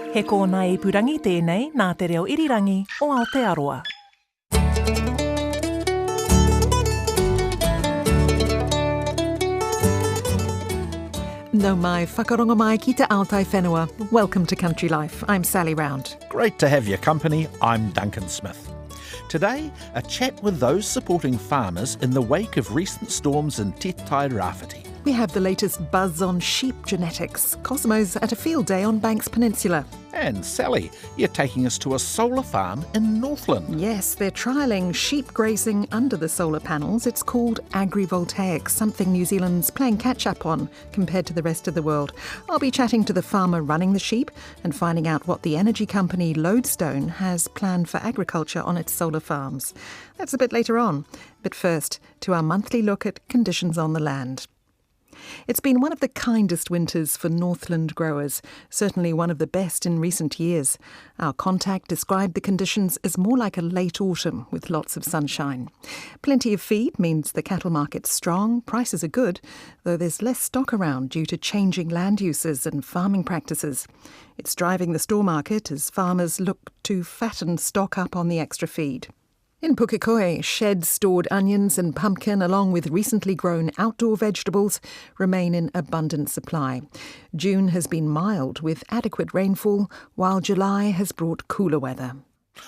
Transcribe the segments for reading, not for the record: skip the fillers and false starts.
He kōna ipurangi tēnei nā te reo irirangi o Aotearoa. No mai whakaronga mai ki te Aotai whenua. Welcome to Country Life. I'm Sally Round. Great to have your company. I'm Duncan Smith. Today, a chat with those supporting farmers in the wake of recent storms in Te Tai Rāwhiti. We have the latest buzz on sheep genetics. Cosmo's at a field day on Banks Peninsula. And Sally, you're taking us to a solar farm in Northland. Yes, they're trialling sheep grazing under the solar panels. It's called agrivoltaics, something New Zealand's playing catch-up on compared to the rest of the world. I'll be chatting to the farmer running the sheep and finding out what the energy company Lodestone has planned for agriculture on its solar farms. That's a bit later on. But first, to our monthly look at conditions on the land. It's been one of the kindest winters for Northland growers, certainly one of the best in recent years. Our contact described the conditions as more like a late autumn with lots of sunshine. Plenty of feed means the cattle market's strong, prices are good, though there's less stock around due to changing land uses and farming practices. It's driving the store market as farmers look to fatten stock up on the extra feed. In Pukekohe, shed-stored onions and pumpkin, along with recently grown outdoor vegetables, remain in abundant supply. June has been mild with adequate rainfall, while July has brought cooler weather.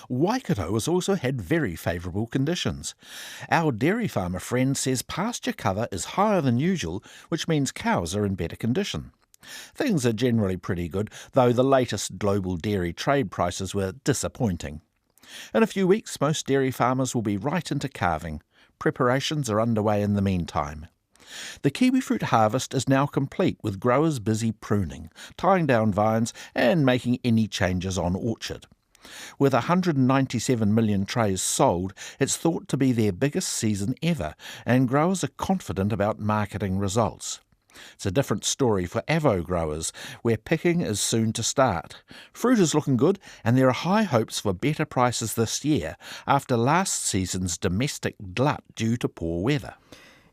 Waikato has also had very favourable conditions. Our dairy farmer friend says pasture cover is higher than usual, which means cows are in better condition. Things are generally pretty good, though the latest global dairy trade prices were disappointing. In a few weeks, most dairy farmers will be right into calving. Preparations are underway in the meantime. The kiwifruit harvest is now complete, with growers busy pruning, tying down vines and making any changes on orchard. With 197 million trays sold, it's thought to be their biggest season ever, and growers are confident about marketing results. It's a different story for avo growers, where picking is soon to start. Fruit is looking good, and there are high hopes for better prices this year after last season's domestic glut due to poor weather.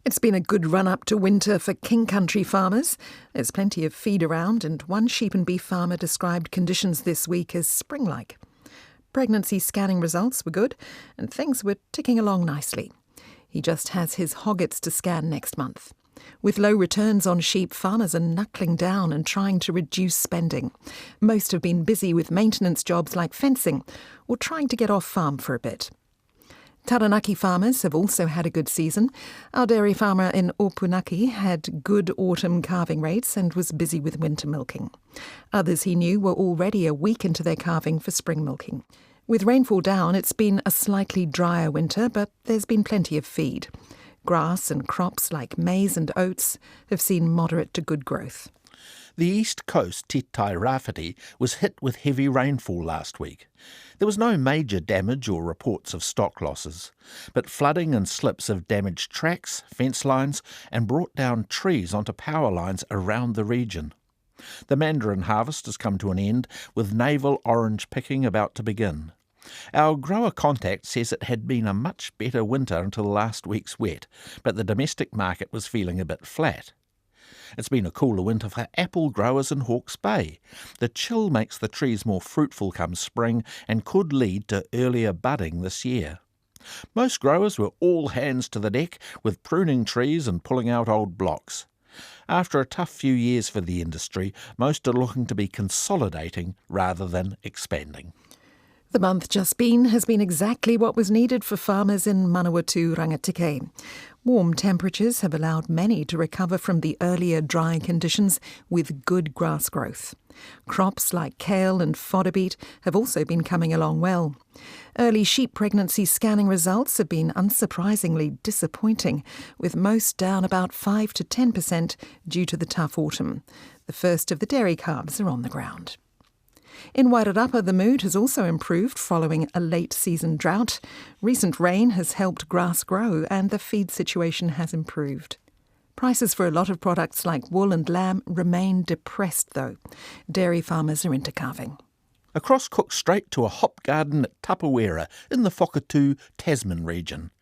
It's been a good run-up to winter for King Country farmers. There's plenty of feed around, and one sheep and beef farmer described conditions this week as spring-like. Pregnancy scanning results were good, and things were ticking along nicely. He just has his hoggets to scan next month. With low returns on sheep, farmers are knuckling down and trying to reduce spending. Most have been busy with maintenance jobs like fencing or trying to get off farm for a bit. Taranaki farmers have also had a good season. Our dairy farmer in Opunaki had good autumn calving rates and was busy with winter milking. Others he knew were already a week into their calving for spring milking. With rainfall down, it's been a slightly drier winter, but there's been plenty of feed. Grass and crops like maize and oats have seen moderate to good growth. The east coast, Te Tai Rāwhiti, was hit with heavy rainfall last week. There was no major damage or reports of stock losses, but flooding and slips have damaged tracks, fence lines and brought down trees onto power lines around the region. The mandarin harvest has come to an end, with navel orange picking about to begin. Our grower contact says it had been a much better winter until last week's wet, but the domestic market was feeling a bit flat. It's been a cooler winter for apple growers in Hawke's Bay. The chill makes the trees more fruitful come spring and could lead to earlier budding this year. Most growers were all hands to the deck with pruning trees and pulling out old blocks. After a tough few years for the industry, most are looking to be consolidating rather than expanding. The month just been has been exactly what was needed for farmers in Manawatu Rangatike. Warm temperatures have allowed many to recover from the earlier dry conditions with good grass growth. Crops like kale and fodder beet have also been coming along well. Early sheep pregnancy scanning results have been unsurprisingly disappointing, with most down about 5 to 10% due to the tough autumn. The first of the dairy calves are on the ground. In Wairarapa, the mood has also improved following a late-season drought. Recent rain has helped grass grow and the feed situation has improved. Prices for a lot of products like wool and lamb remain depressed, though. Dairy farmers are into calving. Across Cook Strait to a hop garden at Tapawera in the Whakatū, Tasman region.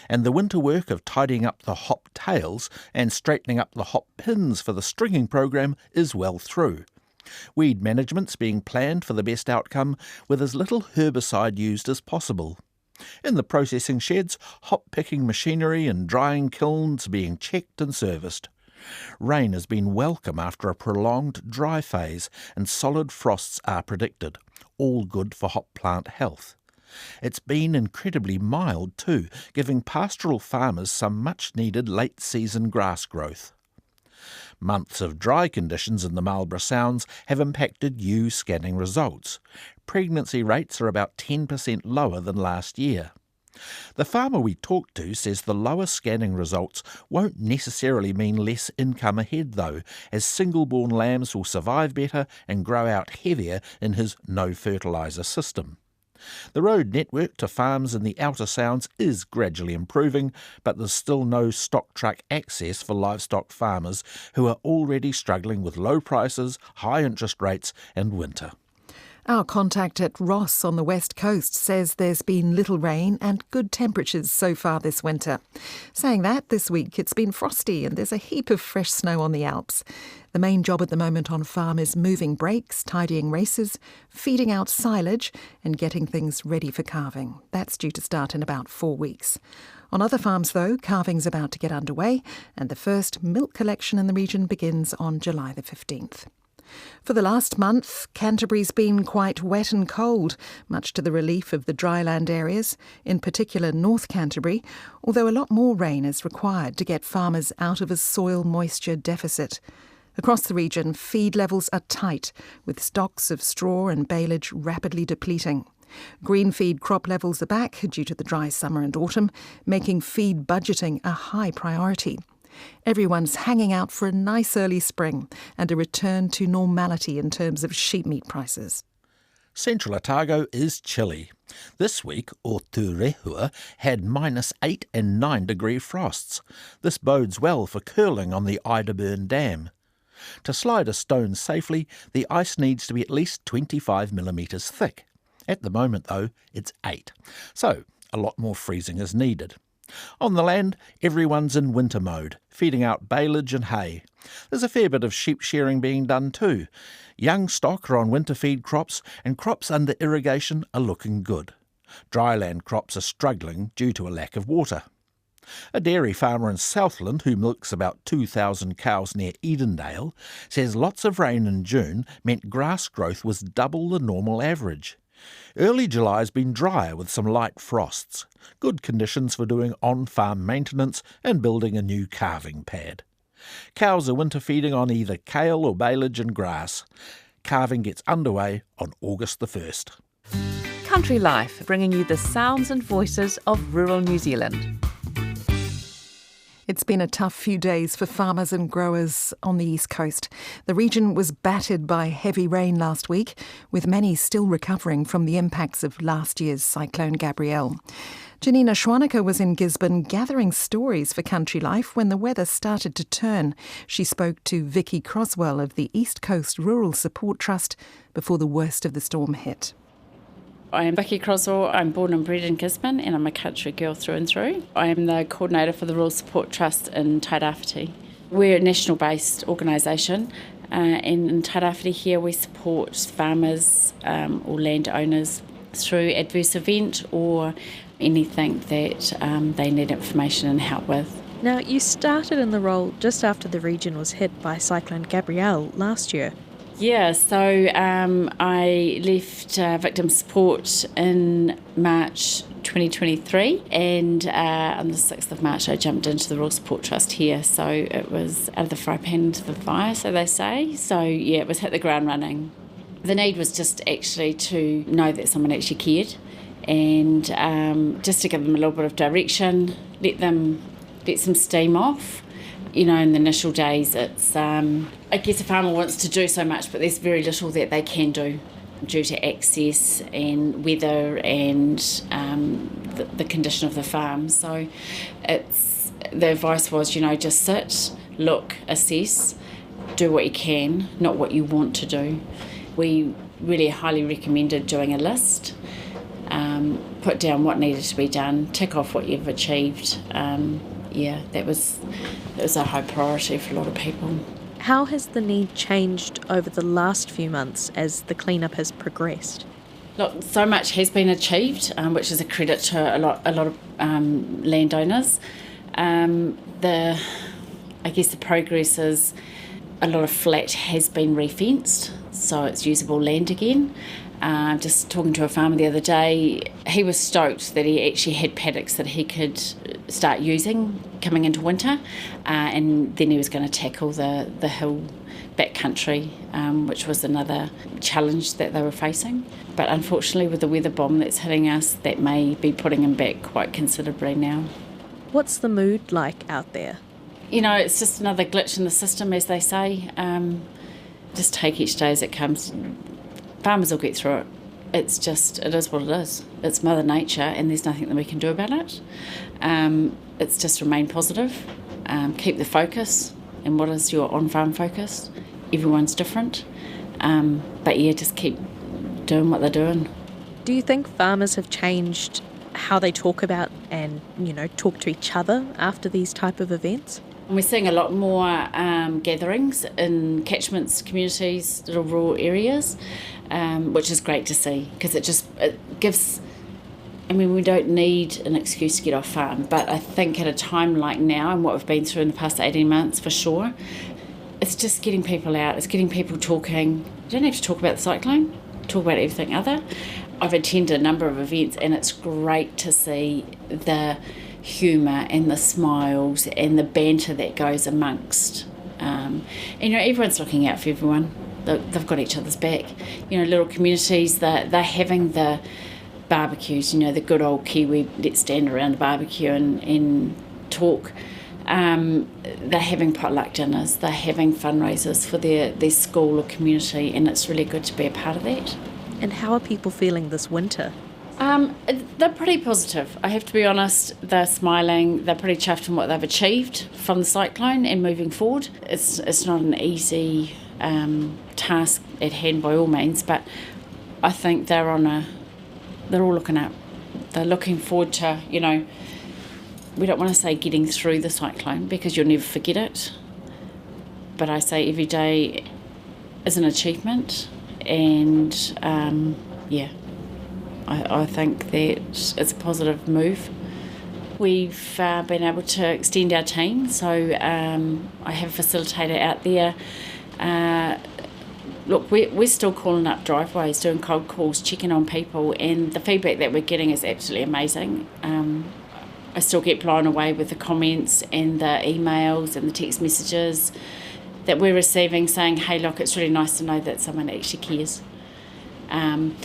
And the winter work of tidying up the hop tails and straightening up the hop pins for the stringing program is well through. Weed management's being planned for the best outcome with as little herbicide used as possible. In the processing sheds, hop-picking machinery and drying kilns being checked and serviced. Rain has been welcome after a prolonged dry phase and solid frosts are predicted, all good for hop plant health. It's been incredibly mild too, giving pastoral farmers some much-needed late-season grass growth. Months of dry conditions in the Marlborough Sounds have impacted ewe scanning results. Pregnancy rates are about 10% lower than last year. The farmer we talked to says the lower scanning results won't necessarily mean less income ahead though, as single-born lambs will survive better and grow out heavier in his no-fertiliser system. The road network to farms in the outer Sounds is gradually improving, but there's still no stock truck access for livestock farmers who are already struggling with low prices, high interest rates and winter. Our contact at Ross on the west coast says there's been little rain and good temperatures so far this winter. Saying that, this week it's been frosty and there's a heap of fresh snow on the Alps. The main job at the moment on farm is moving brakes, tidying races, feeding out silage and getting things ready for calving. That's due to start in about 4 weeks. On other farms, though, calving's about to get underway and the first milk collection in the region begins on July the 15th. For the last month, Canterbury's been quite wet and cold, much to the relief of the dryland areas, in particular North Canterbury, although a lot more rain is required to get farmers out of a soil moisture deficit. Across the region, feed levels are tight, with stocks of straw and baleage rapidly depleting. Green feed crop levels are back due to the dry summer and autumn, making feed budgeting a high priority. Everyone's hanging out for a nice early spring and a return to normality in terms of sheep meat prices. Central Otago is chilly. This week, Oturehua had -8 and 9 degree frosts. This bodes well for curling on the Idaburn Dam. To slide a stone safely, the ice needs to be at least 25 millimetres thick. At the moment, though, it's 8, so a lot more freezing is needed. On the land, everyone's in winter mode, feeding out baleage and hay. There's a fair bit of sheep shearing being done too. Young stock are on winter feed crops, and crops under irrigation are looking good. Dryland crops are struggling due to a lack of water. A dairy farmer in Southland, who milks about 2,000 cows near Edendale, says lots of rain in June meant grass growth was double the normal average. Early July has been drier with some light frosts. Good conditions for doing on-farm maintenance and building a new calving pad. Cows are winter feeding on either kale or baleage and grass. Calving gets underway on August the 1st. Country Life, bringing you the sounds and voices of rural New Zealand. It's been a tough few days for farmers and growers on the East Coast. The region was battered by heavy rain last week, with many still recovering from the impacts of last year's Cyclone Gabrielle. Janina Schwanica was in Gisborne gathering stories for Country Life when the weather started to turn. She spoke to Vicky Croswell of the East Coast Rural Support Trust before the worst of the storm hit. I am Vicky Croswell. I'm born and bred in Gisborne and I'm a country girl through and through. I am the coordinator for the Rural Support Trust in Tairāwhiti. We're a national-based organisation and in Tairāwhiti here we support farmers or landowners through adverse event or anything that they need information and help with. Now, you started in the role just after the region was hit by Cyclone Gabrielle last year. Yeah, so I left victim support in March 2023 and on the 6th of March I jumped into the Rural Support Trust here, so it was out of the fry pan into the fire, so they say. So yeah, it was hit the ground running. The need was just actually to know that someone actually cared and just to give them a little bit of direction, let some steam off. You know, in the initial days, it's, I guess a farmer wants to do so much, but there's very little that they can do due to access and weather and the condition of the farm. So the advice was, you know, just sit, look, assess, do what you can, not what you want to do. We really highly recommended doing a list, put down what needed to be done, tick off what you've achieved. Yeah, that was a high priority for a lot of people. How has the need changed over the last few months as the cleanup has progressed? Look, so much has been achieved, which is a credit to a lot of landowners. The progress is a lot of flat has been re-fenced, so it's usable land again. Just talking to a farmer the other day, he was stoked that he actually had paddocks that he could start using coming into winter, and then he was going to tackle the hill backcountry, which was another challenge that they were facing. But unfortunately, with the weather bomb that's hitting us, that may be putting him back quite considerably now. What's the mood like out there? It's just another glitch in the system, as they say. Just take each day as it comes. Farmers will get through it. It is what it is. It's Mother Nature, and there's nothing that we can do about it. It's just remain positive, keep the focus, and what is your on-farm focus? Everyone's different, but just keep doing what they're doing. Do you think farmers have changed how they talk about and, talk to each other after these type of events? We're seeing a lot more gatherings in catchments, communities, little rural areas, which is great to see, because it gives... we don't need an excuse to get off farm, but I think at a time like now and what we've been through in the past 18 months, for sure, it's just getting people out, it's getting people talking. You don't have to talk about the cyclone, talk about everything other. I've attended a number of events, and it's great to see the humour and the smiles and the banter that goes amongst. Everyone's looking out for everyone. They've got each other's back. Little communities, they're having the barbecues, the good old Kiwi, let's stand around a barbecue and talk. They're having potluck dinners, they're having fundraisers for their school or community, and it's really good to be a part of that. And how are people feeling this winter? They're pretty positive, I have to be honest. They're smiling, they're pretty chuffed on what they've achieved from the cyclone and moving forward. It's not an easy task at hand by all means, but I think they're all looking up. They're looking forward to, we don't want to say getting through the cyclone, because you'll never forget it. But I say every day is an achievement, and I think that it's a positive move. We've been able to extend our team, so I have a facilitator out there. Look, we're still calling up driveways, doing cold calls, checking on people, and the feedback that we're getting is absolutely amazing. I still get blown away with the comments and the emails and the text messages that we're receiving saying, hey, look, it's really nice to know that someone actually cares. And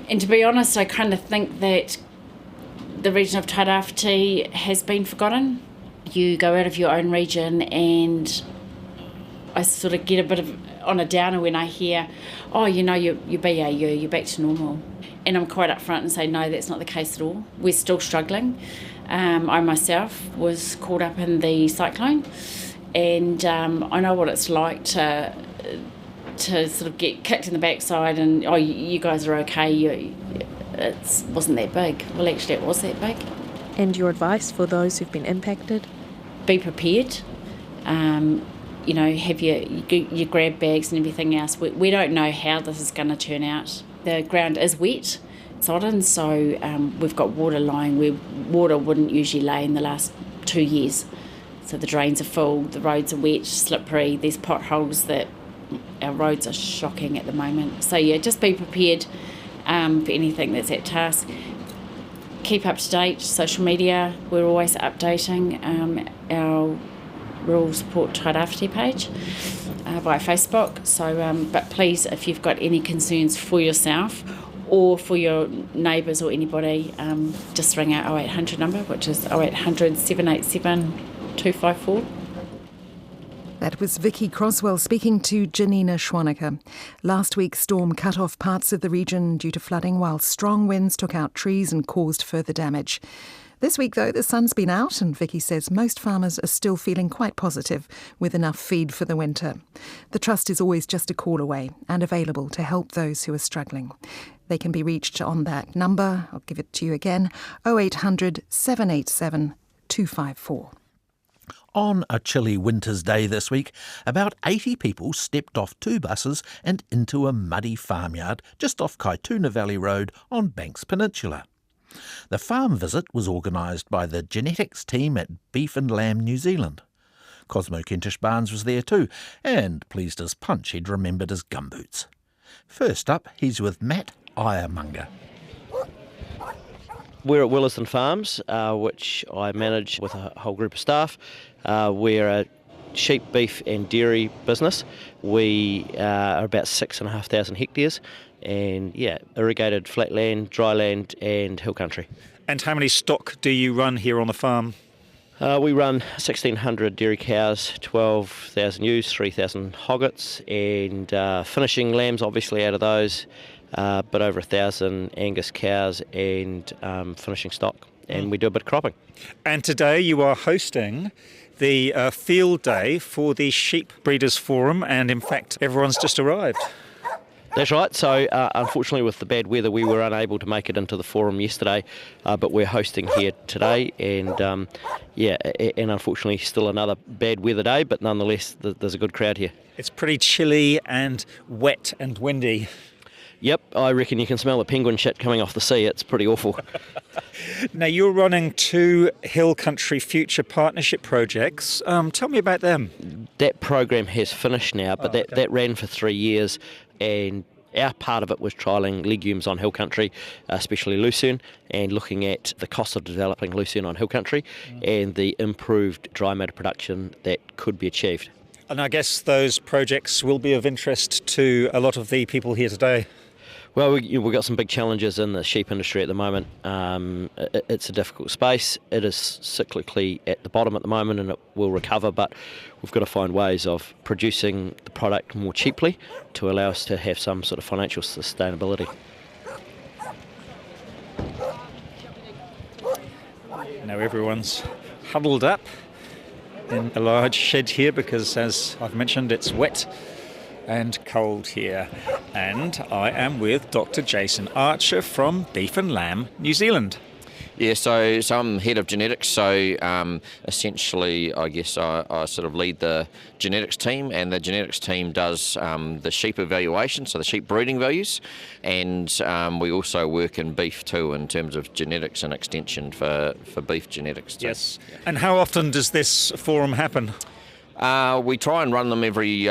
to be honest, I kind of think that the region of Tairāwhiti has been forgotten. You go out of your own region, and I sort of get a bit of on a downer when I hear, oh, you're BAU, you're back to normal. And I'm quite upfront and say, no, that's not the case at all. We're still struggling. I myself was caught up in the cyclone, and I know what it's like to sort of get kicked in the backside and, oh, you guys are okay. It wasn't that big. Well, actually, it was that big. And your advice for those who've been impacted? Be prepared. Have your grab bags and everything else. We don't know how this is going to turn out. The ground is wet, sodden, so we've got water lying where water wouldn't usually lay in the last 2 years. So the drains are full, the roads are wet, slippery, there's potholes that our roads are shocking at the moment. So just be prepared for anything that's at task. Keep up to date, social media, we're always updating our Rural Support Tairāwhiti page via Facebook. So, but please, if you've got any concerns for yourself or for your neighbours or anybody, just ring our 0800 number, which is 0800 787 254. That was Vicky Croswell speaking to Janina Schwanecker. Last week's storm cut off parts of the region due to flooding, while strong winds took out trees and caused further damage. This week, though, the sun's been out, and Vicky says most farmers are still feeling quite positive with enough feed for the winter. The Trust is always just a call away and available to help those who are struggling. They can be reached on that number. I'll give it to you again, 0800 787 254. On a chilly winter's day this week, about 80 people stepped off 2 buses and into a muddy farmyard just off Kaituna Valley Road on Banks Peninsula. The farm visit was organised by the genetics team at Beef and Lamb New Zealand. Cosmo Barnes was there too, and pleased as punch he'd remembered his gumboots. First up, he's with Matt Iremonger. We're at Williston Farms, which I manage with a whole group of staff. We're a sheep, beef and dairy business. We are about 6,500 hectares and irrigated flatland, dry land and hill country. And how many stock do you run here on the farm? We run 1,600 dairy cows, 12,000 ewes, 3,000 hoggets and finishing lambs obviously out of those. But over 1,000 Angus cows and finishing stock, and we do a bit of cropping. And today you are hosting the field day for the Sheep Breeders Forum, and in fact everyone's just arrived. That's right. So unfortunately with the bad weather we were unable to make it into the forum yesterday, but we're hosting here today, and and unfortunately still another bad weather day, but nonetheless there's a good crowd here. It's pretty chilly and wet and windy. Yep, I reckon you can smell the penguin shit coming off the sea. It's pretty awful. Now, you're running 2 Hill Country Future Partnership projects. Tell me about them. That program has finished now, but that ran for 3 years, and our part of it was trialling legumes on hill country, especially lucerne, and looking at the cost of developing lucerne on hill country and the improved dry matter production that could be achieved. And I guess those projects will be of interest to a lot of the people here today. Well, we've got some big challenges in the sheep industry at the moment. It's a difficult space. It is cyclically at the bottom at the moment and it will recover, but we've got to find ways of producing the product more cheaply to allow us to have some sort of financial sustainability. Now everyone's huddled up in a large shed here because, as I've mentioned, it's wet and cold here. And I am with Dr. Jason Archer from Beef and Lamb New Zealand. Yeah, so I'm head of genetics, so essentially I guess I sort of lead the genetics team, and the genetics team does the sheep evaluation, so the sheep breeding values, and we also work in beef too in terms of genetics and extension for beef genetics too. Yes. And how often does this forum happen? We try and run them every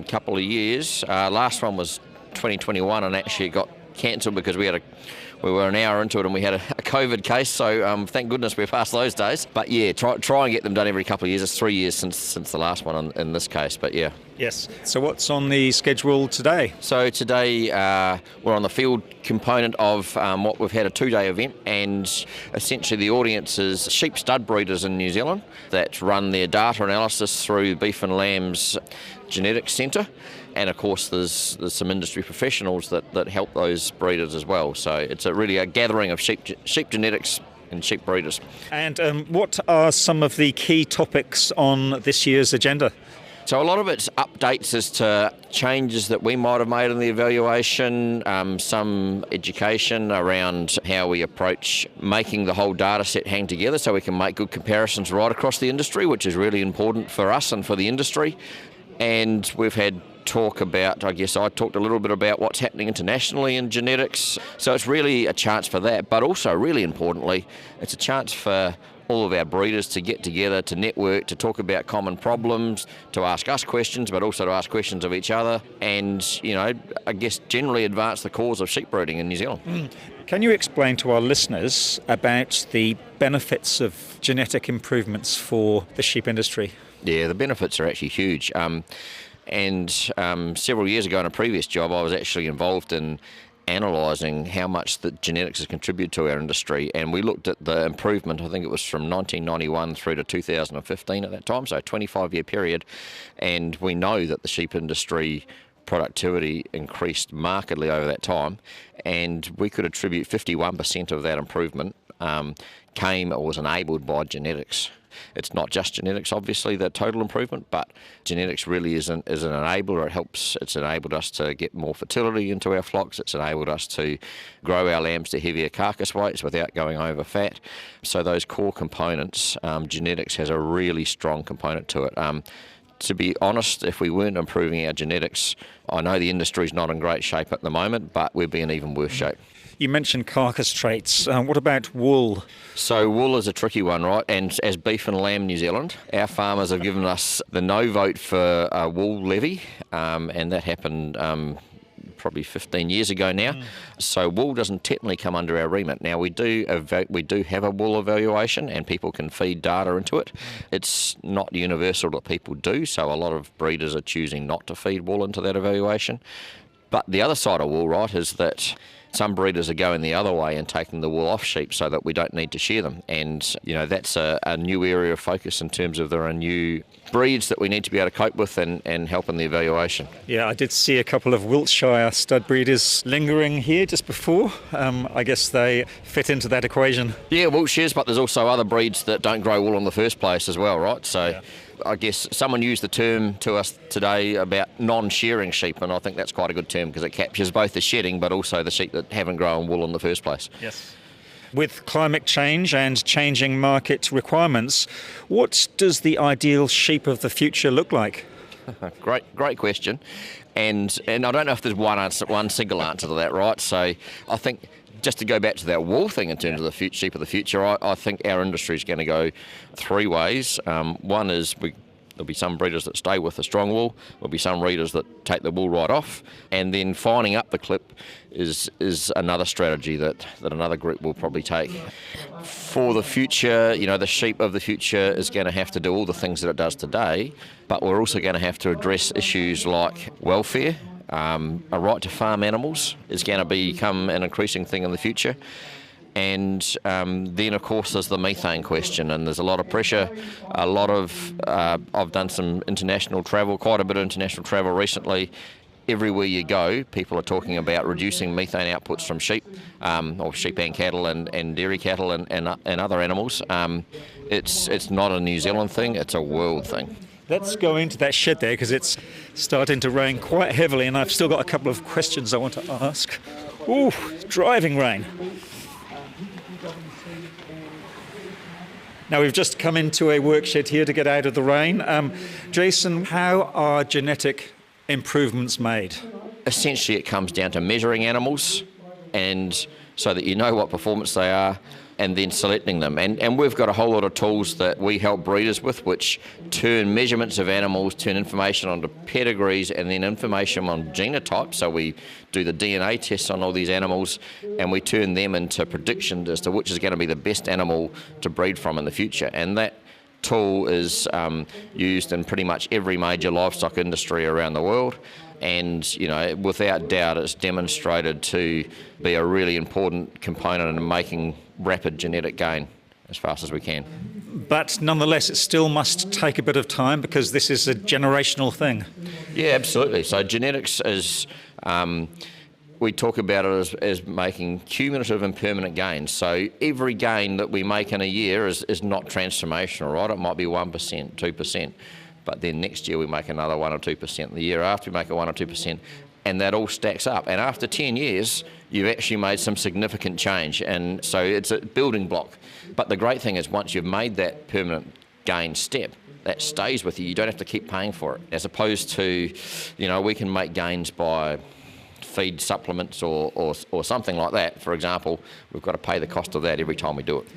couple of years. Last one was 2021 and actually it got cancelled because we were an hour into it and we had a COVID case, so thank goodness we're past those days. But yeah, try and get them done every couple of years. It's 3 years since the last one in this case, but yeah. Yes. So what's on the schedule today? So today we're on the field component of what we've had a 2-day event, and essentially the audience is sheep stud breeders in New Zealand that run their data analysis through Beef and Lamb's Genetics Centre. And of course there's some industry professionals that help those breeders as well. So it's really a gathering of sheep genetics and sheep breeders. And what are some of the key topics on this year's agenda? So a lot of it's updates as to changes that we might have made in the evaluation, some education around how we approach making the whole data set hang together so we can make good comparisons right across the industry, which is really important for us and for the industry. And we've had talk about, I guess I talked a little bit about what's happening internationally in genetics. So it's really a chance for that, but also really importantly, it's a chance for all of our breeders to get together, to network, to talk about common problems, to ask us questions, but also to ask questions of each other, and, you know, I guess generally advance the cause of sheep breeding in New Zealand. Can you explain to our listeners about the benefits of genetic improvements for the sheep industry? Yeah, the benefits are actually huge. And several years ago in a previous job, I was actually involved in analysing how much the genetics has contributed to our industry, and we looked at the improvement. I think it was from 1991 through to 2015 at that time, so a 25-year period, and we know that the sheep industry productivity increased markedly over that time, and we could attribute 51% of that improvement was enabled by genetics. it's not just genetics, obviously, the total improvement, but genetics really is an enabler. It's enabled us to get more fertility into our flocks. It's enabled us to grow our lambs to heavier carcass weights without going over fat. So those core components, genetics has a really strong component to it. To be honest, if we weren't improving our genetics, I know the industry's not in great shape at the moment, but we'd be in even worse shape. You mentioned carcass traits. What about wool? So wool is a tricky one, right? And as Beef and Lamb New Zealand, our farmers have given us the no vote for a wool levy, and that happened probably 15 years ago now. So wool doesn't technically come under our remit. Now we do have a wool evaluation, and people can feed data into it. It's not universal that people do, so a lot of breeders are choosing not to feed wool into that evaluation. But the other side of wool, right, is that some breeders are going the other way and taking the wool off sheep so that we don't need to shear them. And, that's a new area of focus in terms of there are new breeds that we need to be able to cope with and help in the evaluation. Yeah, I did see a couple of Wiltshire stud breeders lingering here just before. I guess they fit into that equation. Yeah, Wiltshires, but there's also other breeds that don't grow wool in the first place as well, right? So. Yeah. I guess someone used the term to us today about non-shearing sheep, and I think that's quite a good term because it captures both the shedding but also the sheep that haven't grown wool in the first place. Yes. With climate change and changing market requirements, what does the ideal sheep of the future look like? Great question. And I don't know if there's one single answer to that, right? So I think just to go back to that wool thing in terms of the sheep of the future, I think our industry is going to go three ways. One is there'll be some breeders that stay with the strong wool. There'll be some breeders that take the wool right off. And then fining up the clip is another strategy that another group will probably take. For the future, the sheep of the future is going to have to do all the things that it does today, but we're also going to have to address issues like welfare. A right to farm animals is going to become an increasing thing in the future. And then, of course, there's the methane question, and there's a lot of pressure. I've done some international travel, quite a bit of international travel recently. Everywhere you go, people are talking about reducing methane outputs from sheep, or sheep and cattle and dairy cattle and other animals. It's not a New Zealand thing, it's a world thing. Let's go into that shed there because it's starting to rain quite heavily, and I've still got a couple of questions I want to ask. Ooh, driving rain. Now, we've just come into a work shed here to get out of the rain. Jason, how are genetic improvements made? Essentially, it comes down to measuring animals, and so that you know what performance they are, and then selecting them. And we've got a whole lot of tools that we help breeders with, which turn measurements of animals, turn information onto pedigrees, and then information on genotypes. So we do the DNA tests on all these animals, and we turn them into predictions as to which is going to be the best animal to breed from in the future. And that tool is used in pretty much every major livestock industry around the world. And, without doubt, it's demonstrated to be a really important component in making rapid genetic gain as fast as we can. But nonetheless, it still must take a bit of time because this is a generational thing. Yeah, absolutely. So genetics is, we talk about it as making cumulative and permanent gains. So every gain that we make in a year is not transformational, right? It might be 1%, 2%. But then next year we make another 1 or 2%. The year after we make a 1 or 2%. And that all stacks up. And after 10 years, you've actually made some significant change. And so it's a building block. But the great thing is once you've made that permanent gain step, that stays with you. You don't have to keep paying for it. As opposed to, we can make gains by feed supplements or something like that. For example, we've got to pay the cost of that every time we do it.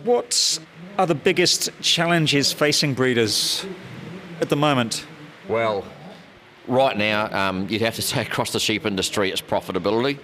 What are the biggest challenges facing breeders at the moment? Well, right now, you'd have to say across the sheep industry, it's profitability.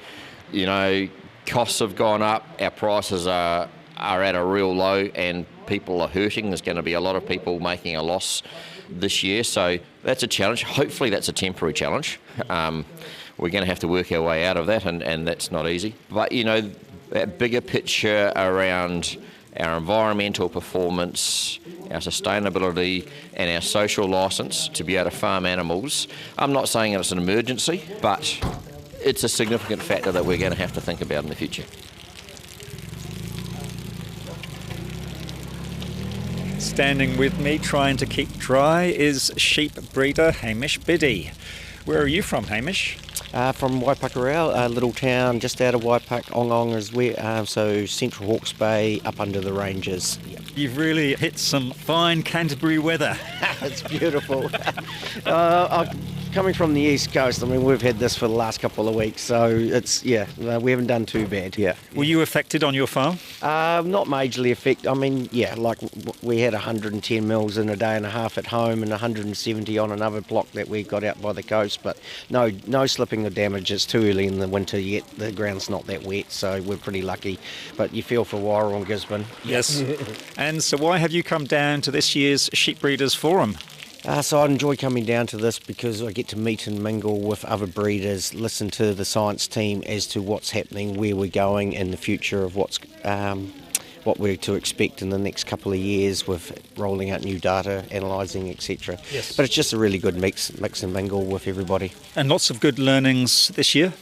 Costs have gone up, our prices are at a real low, and people are hurting. There's going to be a lot of people making a loss this year, so that's a challenge. Hopefully that's a temporary challenge. We're going to have to work our way out of that, and that's not easy. But, that bigger picture around our environmental performance, our sustainability and our social licence to be able to farm animals. I'm not saying it's an emergency, but it's a significant factor that we're going to have to think about in the future. Standing with me, trying to keep dry, is sheep breeder Hamish Biddy. Where are you from, Hamish? From Waipakarau, a little town just out of Waipak. Ongong is where, so central Hawke's Bay, up under the ranges. Yep. You've really hit some fine Canterbury weather. It's beautiful. Coming from the east coast, I mean, we've had this for the last couple of weeks, so it's, we haven't done too bad. Yeah. Were you affected on your farm? Not majorly affected. I mean, we had 110 mils in a day and a half at home and 170 on another block that we got out by the coast, but no slipping or damage. It's too early in the winter yet. The ground's not that wet, so we're pretty lucky. But you feel for Wairau and Gisborne. Yes. And so why have you come down to this year's Sheep Breeders Forum? So I enjoy coming down to this because I get to meet and mingle with other breeders, listen to the science team as to what's happening, where we're going in the future of what we're to expect in the next couple of years with rolling out new data, analysing, etc. Yes. But it's just a really good mix and mingle with everybody. And lots of good learnings this year?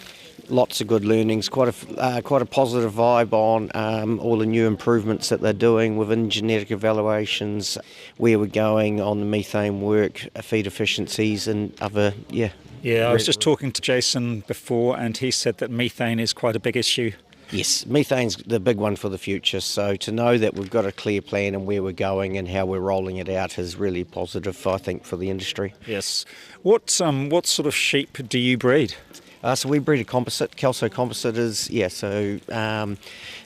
Lots of good learnings, quite a positive vibe on all the new improvements that they're doing within genetic evaluations, where we're going on the methane work, feed efficiencies and other, Yeah, I was just talking to Jason before and he said that methane is quite a big issue. Yes, methane's the big one for the future, so to know that we've got a clear plan and where we're going and how we're rolling it out is really positive, I think, for the industry. Yes. What sort of sheep do you breed? So we breed a composite. Kelso composite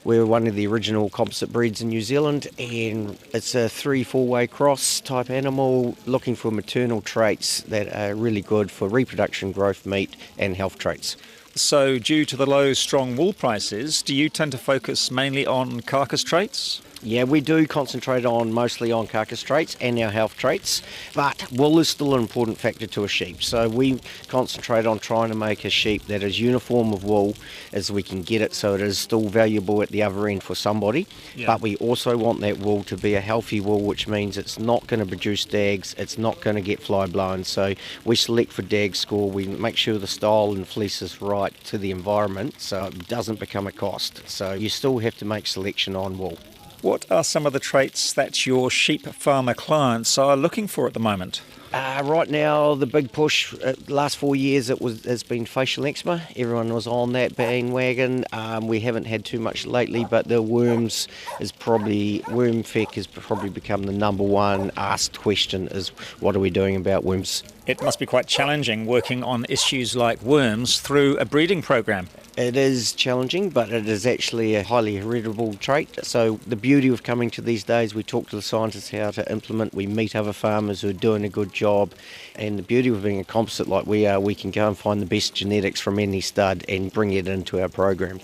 we're one of the original composite breeds in New Zealand, and it's a 3-4-way cross type animal looking for maternal traits that are really good for reproduction, growth, meat and health traits. So due to the low, strong wool prices, do you tend to focus mainly on carcass traits? Yeah, we do concentrate mostly on carcass traits and our health traits, but wool is still an important factor to a sheep. So we concentrate on trying to make a sheep that is uniform of wool as we can get it, so it is still valuable at the other end for somebody. Yeah. But we also want that wool to be a healthy wool, which means it's not going to produce dags, it's not going to get fly blown. So we select for dag score, we make sure the style and fleece is right to the environment so it doesn't become a cost. So you still have to make selection on wool. What are some of the traits that your sheep farmer clients are looking for at the moment? Right now, the big push, the last 4 years, has been facial eczema. Everyone was on that bandwagon. We haven't had too much lately, but the worm feck has probably become the number one asked question is, what are we doing about worms? It must be quite challenging working on issues like worms through a breeding program. It is challenging, but it is actually a highly heritable trait. So the beauty of coming to these days, we talk to the scientists how to implement, we meet other farmers who are doing a good job, and the beauty of being a composite like we are, we can go and find the best genetics from any stud and bring it into our program.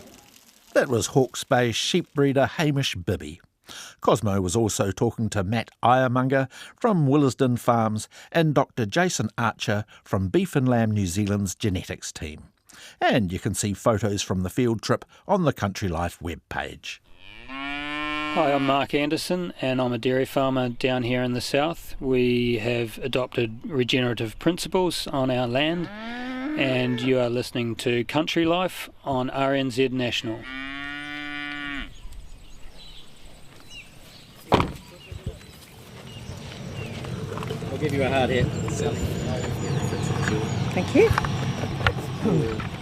That was Hawke's Bay sheep breeder Hamish Bibby. Cosmo was also talking to Matt Iremonger from Willesden Farms and Dr. Jason Archer from Beef and Lamb New Zealand's genetics team. And you can see photos from the field trip on the Country Life webpage. Hi, I'm Mark Anderson and I'm a dairy farmer down here in the south. We have adopted regenerative principles on our land, and you are listening to Country Life on RNZ National. I'll give you a hard hit, Sally. Thank you.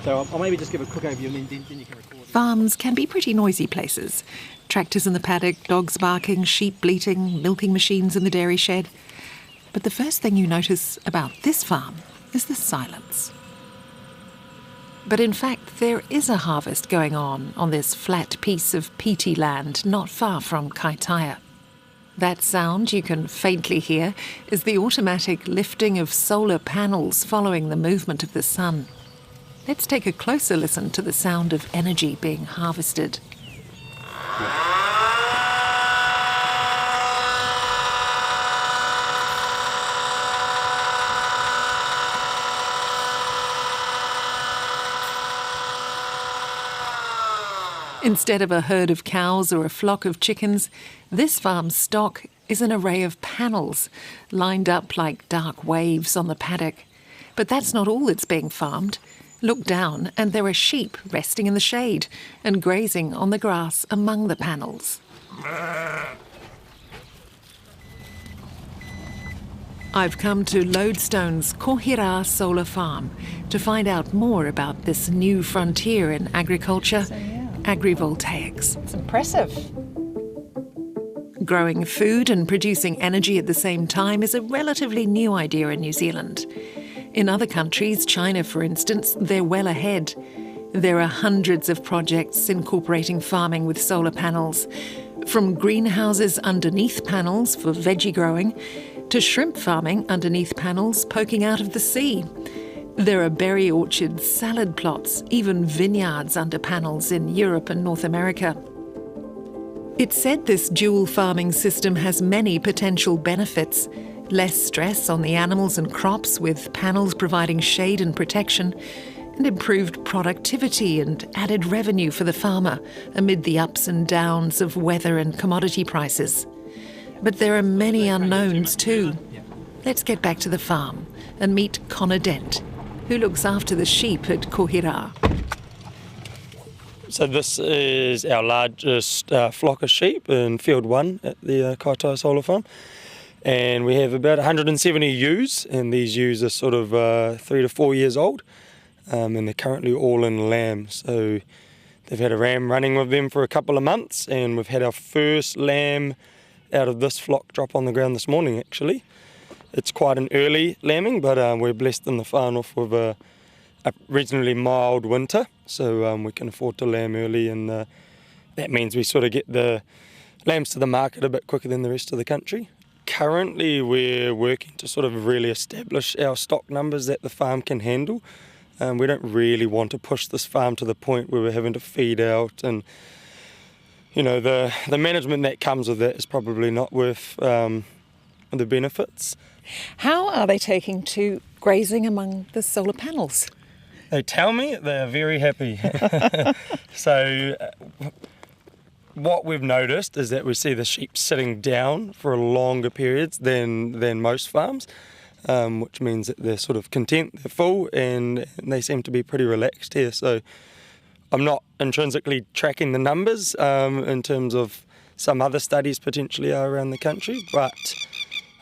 So I'll maybe just give a quick overview and then you can record. Farms can be pretty noisy places. Tractors in the paddock, dogs barking, sheep bleating, milking machines in the dairy shed. But the first thing you notice about this farm is the silence. But in fact, there is a harvest going on this flat piece of peaty land not far from Kaitaia. That sound you can faintly hear is the automatic lifting of solar panels following the movement of the sun. Let's take a closer listen to the sound of energy being harvested. Instead of a herd of cows or a flock of chickens, this farm's stock is an array of panels, lined up like dark waves on the paddock. But that's not all that's being farmed. Look down and there are sheep resting in the shade and grazing on the grass among the panels. I've come to Lodestone's Kohira Solar Farm to find out more about this new frontier in agriculture, agrivoltaics. It's impressive. Growing food and producing energy at the same time is a relatively new idea in New Zealand. In other countries, China for instance, they're well ahead. There are hundreds of projects incorporating farming with solar panels, from greenhouses underneath panels for veggie growing to shrimp farming underneath panels poking out of the sea. There are berry orchards, salad plots, even vineyards under panels in Europe and North America. It's said this dual farming system has many potential benefits. Less stress on the animals and crops with panels providing shade and protection, and improved productivity and added revenue for the farmer amid the ups and downs of weather and commodity prices. But there are many unknowns too. Let's get back to the farm and meet Connor Dent, who looks after the sheep at Kohira. So this is our largest flock of sheep in Field 1 at the Kaitaia Solar Farm. And we have about 170 ewes, and these ewes are sort of 3 to 4 years old. And they're currently all in lamb. So they've had a ram running with them for a couple of months, and we've had our first lamb out of this flock drop on the ground this morning actually. It's quite an early lambing, but we're blessed in the whānau with a reasonably mild winter, so we can afford to lamb early, and that means we sort of get the lambs to the market a bit quicker than the rest of the country. Currently we're working to sort of really establish our stock numbers that the farm can handle. We don't really want to push this farm to the point where we're having to feed out, and you know, the management that comes with that is probably not worth the benefits. How are they taking to grazing among the solar panels? They tell me they are very happy. So what we've noticed is that we see the sheep sitting down for longer periods than most farms, which means that they're sort of content, they're full, and they seem to be pretty relaxed here. So I'm not intrinsically tracking the numbers in terms of some other studies potentially are around the country, but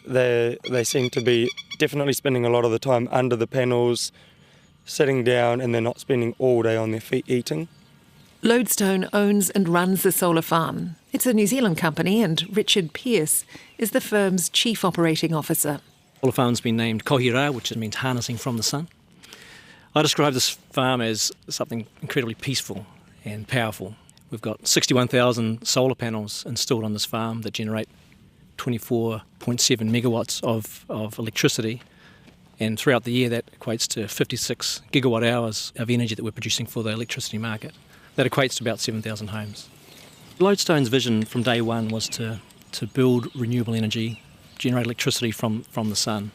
they seem to be definitely spending a lot of the time under the panels, sitting down, and they're not spending all day on their feet eating. Lodestone owns and runs the solar farm. It's a New Zealand company, and Richard Pearce is the firm's chief operating officer. The solar farm's been named Kohira, which means harnessing from the sun. I describe this farm as something incredibly peaceful and powerful. We've got 61,000 solar panels installed on this farm that generate 24.7 megawatts of electricity, and throughout the year that equates to 56 gigawatt hours of energy that we're producing for the electricity market. That equates to about 7,000 homes. Lodestone's vision from day one was to build renewable energy, generate electricity from the sun.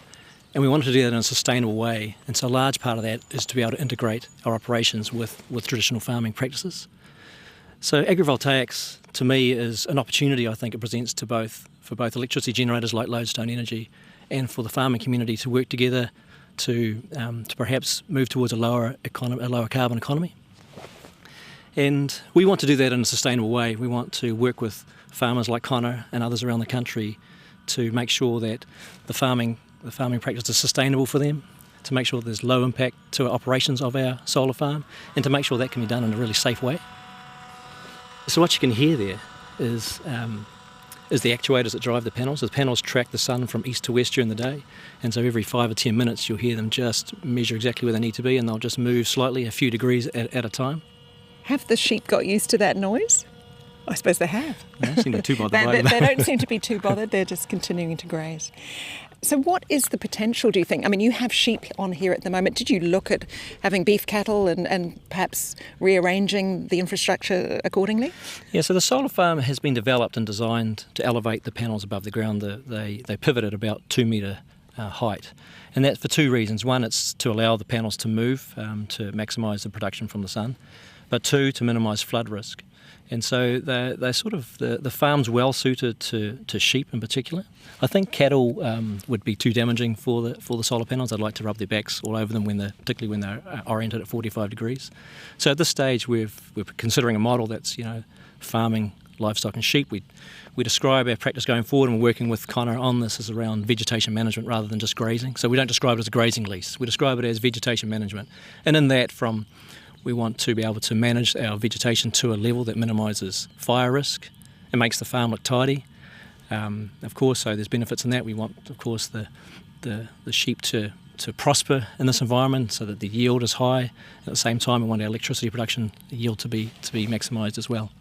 And we wanted to do that in a sustainable way, and so a large part of that is to be able to integrate our operations with traditional farming practices. So agrivoltaics, to me, is an opportunity I think it presents for both electricity generators like Lodestone Energy and for the farming community to work together to perhaps move towards a lower carbon economy. And we want to do that in a sustainable way. We want to work with farmers like Connor and others around the country to make sure that the farming practice is sustainable for them, to make sure there's low impact to our operations of our solar farm, and to make sure that can be done in a really safe way. So what you can hear there is the actuators that drive the panels. The panels track the sun from east to west during the day, and so every 5 or 10 minutes you'll hear them just measure exactly where they need to be, and they'll just move slightly a few degrees at a time. Have the sheep got used to that noise? I suppose they have. They don't seem to be too bothered. They don't seem to be too bothered, they're just continuing to graze. So what is the potential, do you think? I mean, you have sheep on here at the moment. Did you look at having beef cattle and perhaps rearranging the infrastructure accordingly? Yeah, so the solar farm has been developed and designed to elevate the panels above the ground. They pivot at about 2 metre height. And that's for two reasons. One, it's to allow the panels to move to maximise the production from the sun. But two, to minimise flood risk. And so they're sort of the farm's well suited to sheep in particular. I think cattle would be too damaging for the solar panels. They'd like to rub their backs all over them particularly when they're oriented at 45 degrees. So at this stage we're considering a model that's farming livestock and sheep. We describe our practice going forward, and we're working with Connor on this, is around vegetation management rather than just grazing. So we don't describe it as a grazing lease, we describe it as vegetation management. And in that, we want to be able to manage our vegetation to a level that minimises fire risk. It makes the farm look tidy, of course, so there's benefits in that. We want, of course, the sheep to prosper in this environment so that the yield is high. At the same time, we want our electricity production yield to be maximised as well.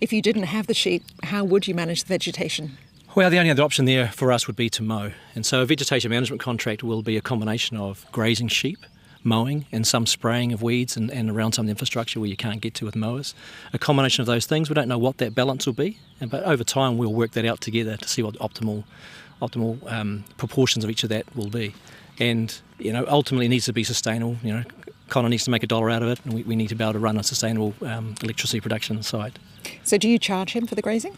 If you didn't have the sheep, how would you manage the vegetation? Well, the only other option there for us would be to mow. And so a vegetation management contract will be a combination of grazing sheep, mowing, and some spraying of weeds and around some of the infrastructure where you can't get to with mowers. A combination of those things. We don't know what that balance will be, but over time we'll work that out together to see what the optimal proportions of each of that will be. And ultimately it needs to be sustainable. Connor needs to make $1 out of it, and we need to be able to run a sustainable electricity production site. So do you charge him for the grazing?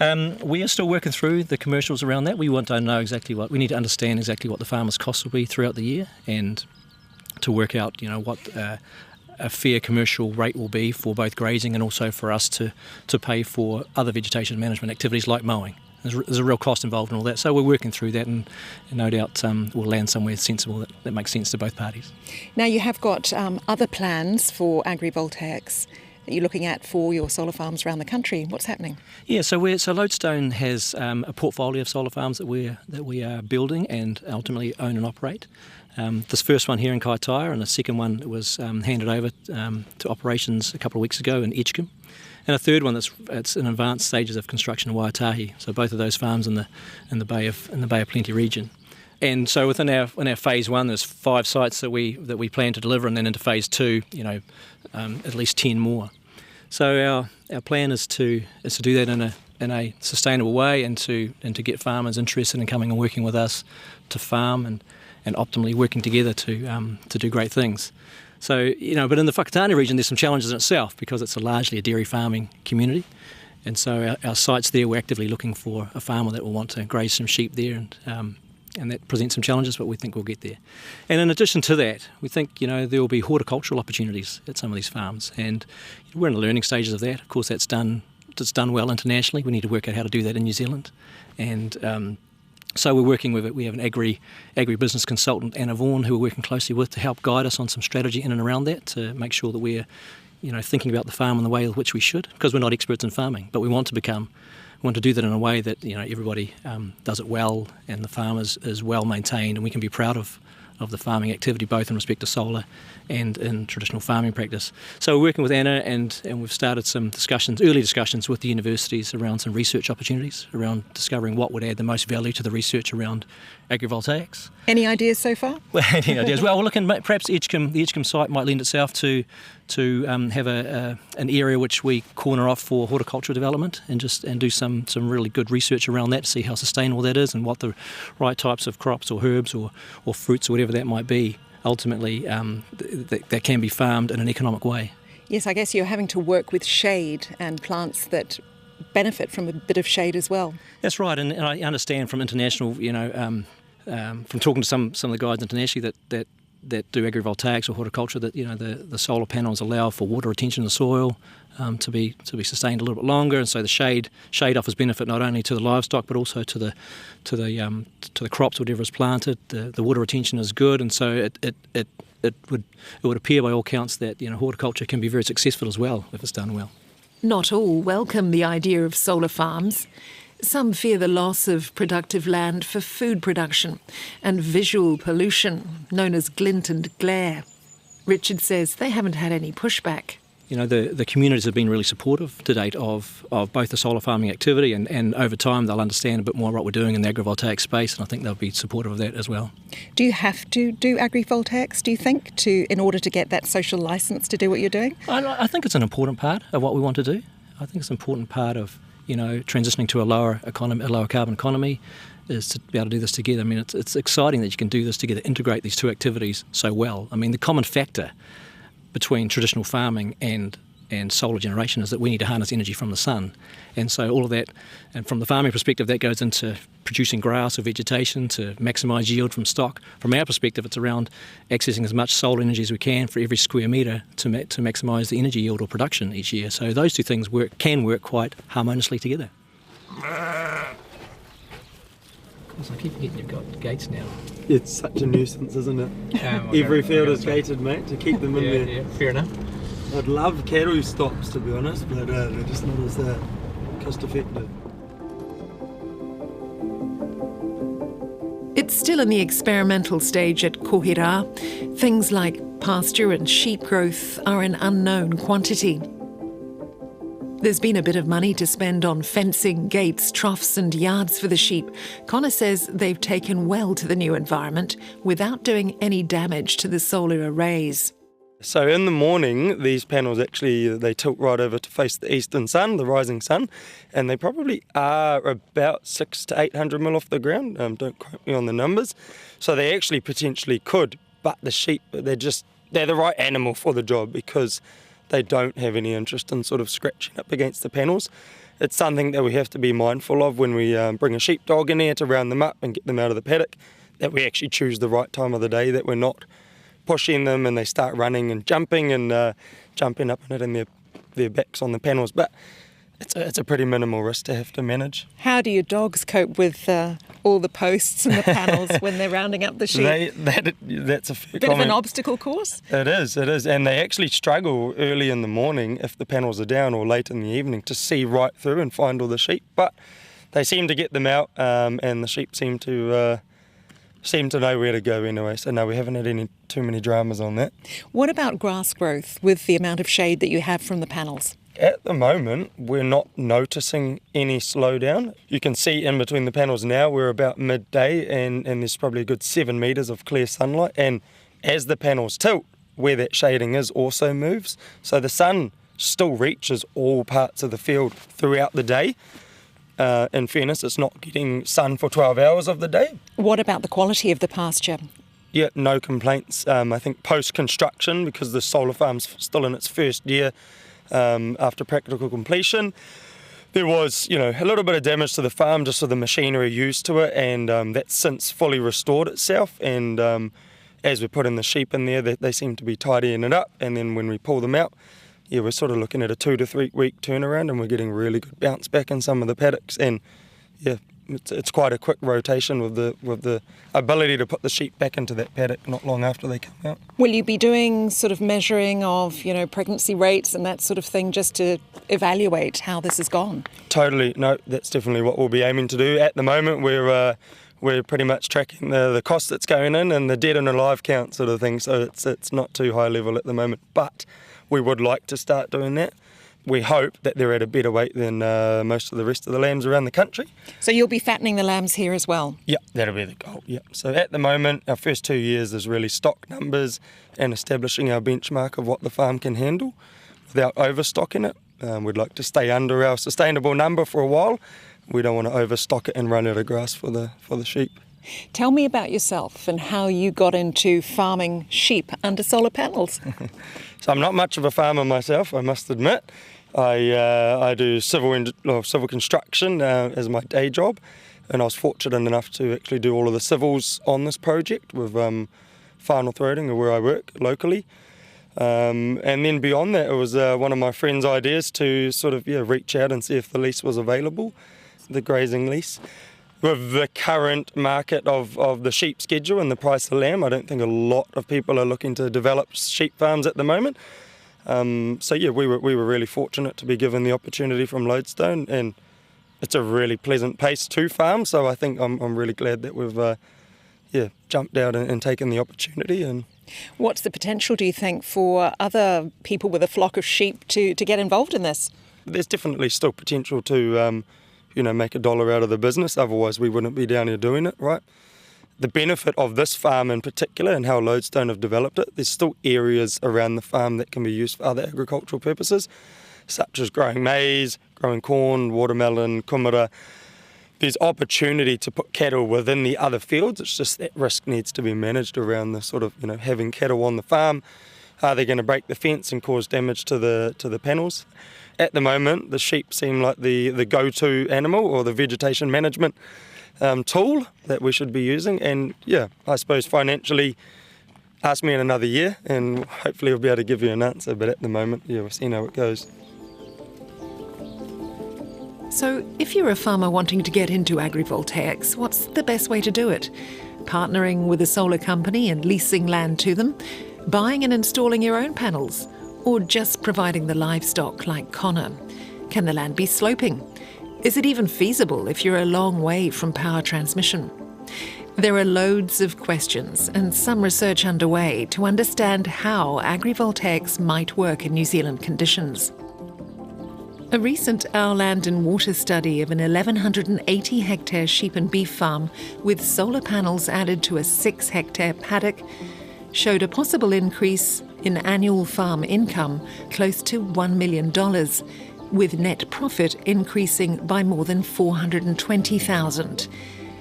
We are still working through the commercials around that. We want to know exactly we need to understand exactly what the farmer's costs will be throughout the year, and to work out what a fair commercial rate will be for both grazing and also for us to pay for other vegetation management activities like mowing. There's a real cost involved in all that, so we're working through that, and no doubt we'll land somewhere sensible that makes sense to both parties. Now, you have got other plans for agrivoltaics that you're looking at for your solar farms around the country. What's happening? Yeah, so Lodestone has a portfolio of solar farms that we are building and ultimately own and operate. This first one here in Kaitaia, and the second one was handed over to operations a couple of weeks ago in Edgecombe, and a third one that's in advanced stages of construction in Waitahi. So both of those farms in the Bay of Plenty region. And so within our phase one, there's 5 sites that we plan to deliver, and then into phase 2, at least 10 more. So our plan is to do that in a sustainable way, and to get farmers interested in coming and working with us to farm and optimally working together to do great things. So but in the Whakatane region, there's some challenges in itself because it's largely a dairy farming community, and so our sites there, we're actively looking for a farmer that will want to graze some sheep there, and that presents some challenges, but we think we'll get there. And in addition to that, we think there will be horticultural opportunities at some of these farms, and we're in the learning stages of that. Of course, it's done well internationally. We need to work out how to do that in New Zealand, and so we're working with it. We have an agri-business consultant, Anna Vaughan, who we're working closely with to help guide us on some strategy in and around that, to make sure that we're thinking about the farm in the way in which we should, because we're not experts in farming, but we want to do that in a way that everybody does it well, and the farm is well maintained, and we can be proud of the farming activity, both in respect to solar and in traditional farming practice. So we're working with Anna, and we've started some early discussions with the universities around some research opportunities, around discovering what would add the most value to the research around agrivoltaics. Any ideas so far? Well, any ideas? Well, we're looking, perhaps the Edgecombe site might lend itself to have an area which we corner off for horticultural development, and do some really good research around that to see how sustainable that is, and what the right types of crops or herbs or fruits or whatever that might be ultimately that can be farmed in an economic way. Yes, I guess you're having to work with shade and plants that benefit from a bit of shade as well. That's right, and I understand from international, from talking to some of the guys internationally that do agrivoltaics or horticulture, that the solar panels allow for water retention in the soil to be sustained a little bit longer, and so the shade offers benefit not only to the livestock but also to the crops, whatever is planted. The water retention is good, and so it would appear by all counts that horticulture can be very successful as well if it's done well. Not all welcome the idea of solar farms. Some fear the loss of productive land for food production and visual pollution, known as glint and glare. Richard says they haven't had any pushback. The communities have been really supportive to date of both the solar farming activity, and over time they'll understand a bit more what we're doing in the agrivoltaic space, and I think they'll be supportive of that as well. Do you have to do agrivoltaics, do you think, in order to get that social licence to do what you're doing? I think it's an important part of what we want to do. I think it's an important part of transitioning to a lower carbon economy, is to be able to do this together. I mean, it's exciting that you can do this together, integrate these two activities so well. I mean, the common factor between traditional farming and and solar generation is that we need to harness energy from the sun. And so all of that, and from the farming perspective, that goes into producing grass or vegetation to maximise yield from stock. From our perspective, it's around accessing as much solar energy as we can for every square metre to maximise the energy yield or production each year. So those two things can work quite harmoniously together. I keep forgetting you've got gates now. It's such a nuisance, isn't it? Every field is gated, mate, to keep them in there. Yeah, fair enough. I'd love cattle stops, to be honest, but they're just not as cost effective. It's still in the experimental stage at Kohira. Things like pasture and sheep growth are an unknown quantity. There's been a bit of money to spend on fencing, gates, troughs and yards for the sheep. Connor says they've taken well to the new environment without doing any damage to the solar arrays. So in the morning, these panels they tilt right over to face the eastern sun, the rising sun, and they probably are about 600 to 800 mil off the ground. Don't quote me on the numbers. So they actually potentially could, but the sheep, they're the right animal for the job because they don't have any interest in sort of scratching up against the panels. It's something that we have to be mindful of when we bring a sheepdog in here to round them up and get them out of the paddock, that we actually choose the right time of the day, that we're not pushing them and they start running and jumping and jumping up and hitting their backs on the panels. But it's a pretty minimal risk to have to manage. How do your dogs cope with all the posts and the panels when they're rounding up the sheep? That's a fair bit comment. of an obstacle course? It is. And they actually struggle early in the morning if the panels are down or late in the evening to see right through and find all the sheep. But they seem to get them out and the sheep seem to know where to go anyway. So no, we haven't had too many dramas on that. What about grass growth with the amount of shade that you have from the panels? At the moment, we're not noticing any slowdown. You can see in between the panels now, we're about midday and there's probably a good 7 metres of clear sunlight. And as the panels tilt, where that shading is also moves. So the sun still reaches all parts of the field throughout the day. In fairness, it's not getting sun for 12 hours of the day. What about the quality of the pasture? Yeah, no complaints. I think post-construction, because the solar farm's still in its first year, after practical completion, there was, a little bit of damage to the farm just with the machinery used to it, and that's since fully restored itself. And as we put in the sheep in there, they seem to be tidying it up. And then when we pull them out, we're sort of looking at a 2 to 3 week turnaround, and we're getting really good bounce back in some of the paddocks. And it's quite a quick rotation with the ability to put the sheep back into that paddock not long after they come out. Will you be doing sort of measuring of, pregnancy rates and that sort of thing just to evaluate how this has gone? Totally. No, that's definitely what we'll be aiming to do. At the moment, we're pretty much tracking the cost that's going in and the dead and alive count sort of thing. So it's not too high level at the moment, but we would like to start doing that. We hope that they're at a better weight than most of the rest of the lambs around the country. So you'll be fattening the lambs here as well? Yeah, that'll be the goal, yeah. So at the moment, our first 2 years is really stock numbers and establishing our benchmark of what the farm can handle without overstocking it. We'd like to stay under our sustainable number for a while. We don't want to overstock it and run out of grass for the sheep. Tell me about yourself and how you got into farming sheep under solar panels. So I'm not much of a farmer myself, I must admit. I do civil construction as my day job, and I was fortunate enough to actually do all of the civils on this project with Whānau Throating, where I work locally. And then beyond that, it was one of my friend's ideas to sort of reach out and see if the lease was available, the grazing lease. With the current market of the sheep schedule and the price of lamb, I don't think a lot of people are looking to develop sheep farms at the moment. We were really fortunate to be given the opportunity from Lodestone, and it's a really pleasant place to farm. So I think I'm really glad that we've jumped out and taken the opportunity. And what's the potential, do you think, for other people with a flock of sheep to get involved in this? There's definitely still potential to make $1 out of the business. Otherwise, we wouldn't be down here doing it, right? The benefit of this farm in particular and how Lodestone have developed it, there's still areas around the farm that can be used for other agricultural purposes, such as growing maize, growing corn, watermelon, kumara. There's opportunity to put cattle within the other fields. It's just that risk needs to be managed around the sort of, having cattle on the farm Are they going to break the fence and cause damage to the panels? At the moment, the sheep seem like the go-to animal or the vegetation management tool that we should be using. And yeah, I suppose financially, ask me in another year and hopefully we'll be able to give you an answer. But at the moment, yeah, we'll see how it goes. So if you're a farmer wanting to get into agrivoltaics, what's the best way to do it? Partnering with a solar company and leasing land to them? Buying and installing your own panels? Or just providing the livestock like Connor? Can the land be sloping? Is it even feasible if you're a long way from power transmission? There are loads of questions and some research underway to understand how agrivoltaics might work in New Zealand conditions. A recent Our Land and Water study of an 1,180 hectare sheep and beef farm with solar panels added to a 6 hectare paddock showed a possible increase in annual farm income close to $1 million, with net profit increasing by more than $420,000.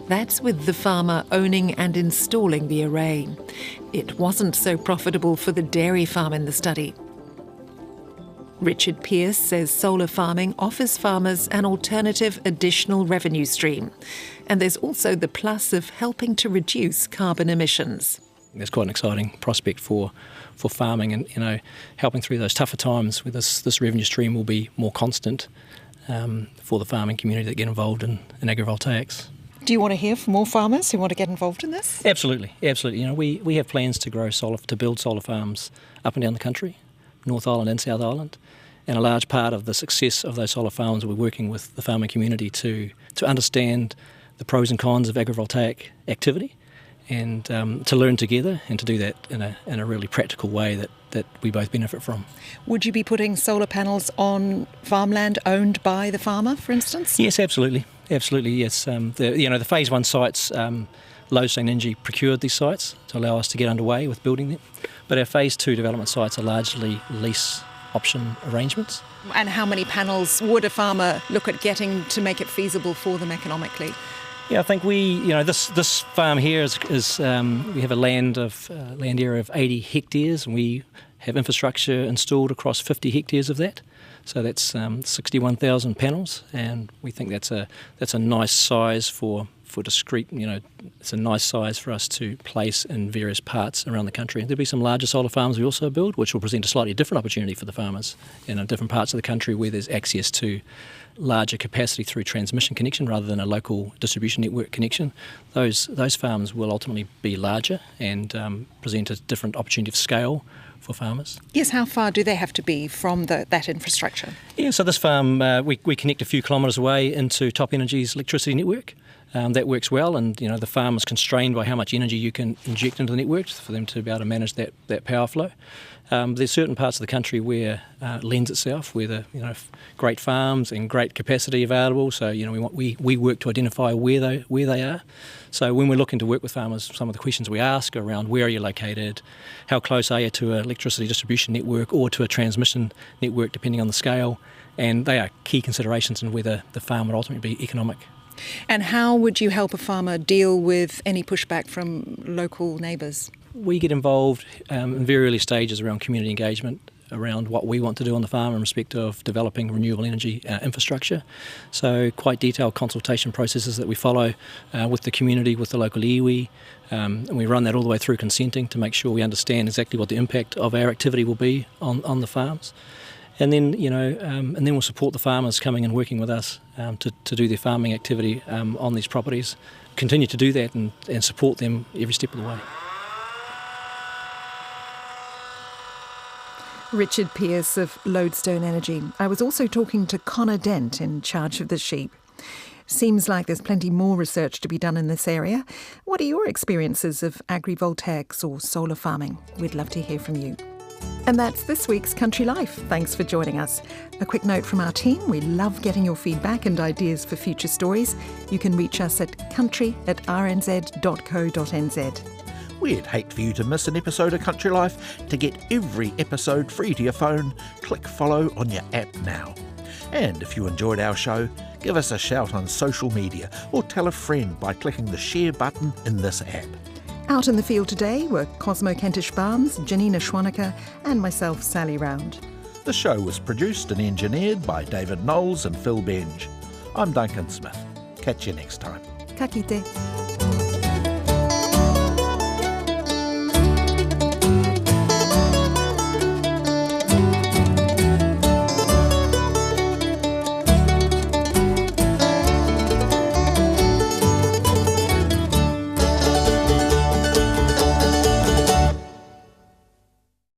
That's with the farmer owning and installing the array. It wasn't so profitable for the dairy farm in the study. Richard Pearce says solar farming offers farmers an alternative additional revenue stream. And there's also the plus of helping to reduce carbon emissions. There's quite an exciting prospect for farming and, helping through those tougher times where this revenue stream will be more constant for the farming community that get involved in agrivoltaics. Do you want to hear from more farmers who want to get involved in this? Absolutely. We have plans to build solar farms up and down the country, North Island and South Island. And a large part of the success of those solar farms, we're working with the farming community to understand the pros and cons of agrivoltaic activity and to learn together and to do that in a really practical way that we both benefit from. Would you be putting solar panels on farmland owned by the farmer, for instance? Yes, absolutely. Absolutely, yes. The Phase 1 sites, Lodestone Energy procured these sites to allow us to get underway with building them. But our Phase 2 development sites are largely lease option arrangements. And how many panels would a farmer look at getting to make it feasible for them economically? Yeah, I think this farm here is we have a land area of 80 hectares, and we have infrastructure installed across 50 hectares of that. So that's 61,000 panels, and we think that's a nice size for discrete. It's a nice size for us to place in various parts around the country. There'll be some larger solar farms we also build, which will present a slightly different opportunity for the farmers in different parts of the country where there's access to larger capacity through transmission connection rather than a local distribution network connection. Those farms will ultimately be larger and present a different opportunity of scale for farmers. Yes, how far do they have to be from that infrastructure? Yeah, so this farm, we connect a few kilometres away into Top Energy's electricity network. That works well, and the farm is constrained by how much energy you can inject into the network for them to be able to manage that power flow. There's certain parts of the country where it lends itself, where the great farms and great capacity available. So we work to identify where they are. So when we're looking to work with farmers, some of the questions we ask are around where are you located, how close are you to an electricity distribution network or to a transmission network, depending on the scale, and they are key considerations in whether the farm would ultimately be economic. And how would you help a farmer deal with any pushback from local neighbours? We get involved in very early stages around community engagement, around what we want to do on the farm in respect of developing renewable energy infrastructure. So quite detailed consultation processes that we follow with the community, with the local iwi, and we run that all the way through consenting to make sure we understand exactly what the impact of our activity will be on the farms. And then, and then we'll support the farmers coming and working with us to do their farming activity on these properties. Continue to do that and support them every step of the way. Richard Pearce of Lodestone Energy. I was also talking to Connor Dent in charge of the sheep. Seems like there's plenty more research to be done in this area. What are your experiences of agrivoltaics or solar farming? We'd love to hear from you. And that's this week's Country Life. Thanks for joining us. A quick note from our team. We love getting your feedback and ideas for future stories. You can reach us at country@rnz.co.nz. We'd hate for you to miss an episode of Country Life. To get every episode free to your phone, click follow on your app now. And if you enjoyed our show, give us a shout on social media or tell a friend by clicking the share button in this app. Out in the field today were Cosmo Kentish Barnes, Janina Schwanecker and myself, Sally Round. The show was produced and engineered by David Knowles and Phil Benge. I'm Duncan Smith. Catch you next time. Ka kite.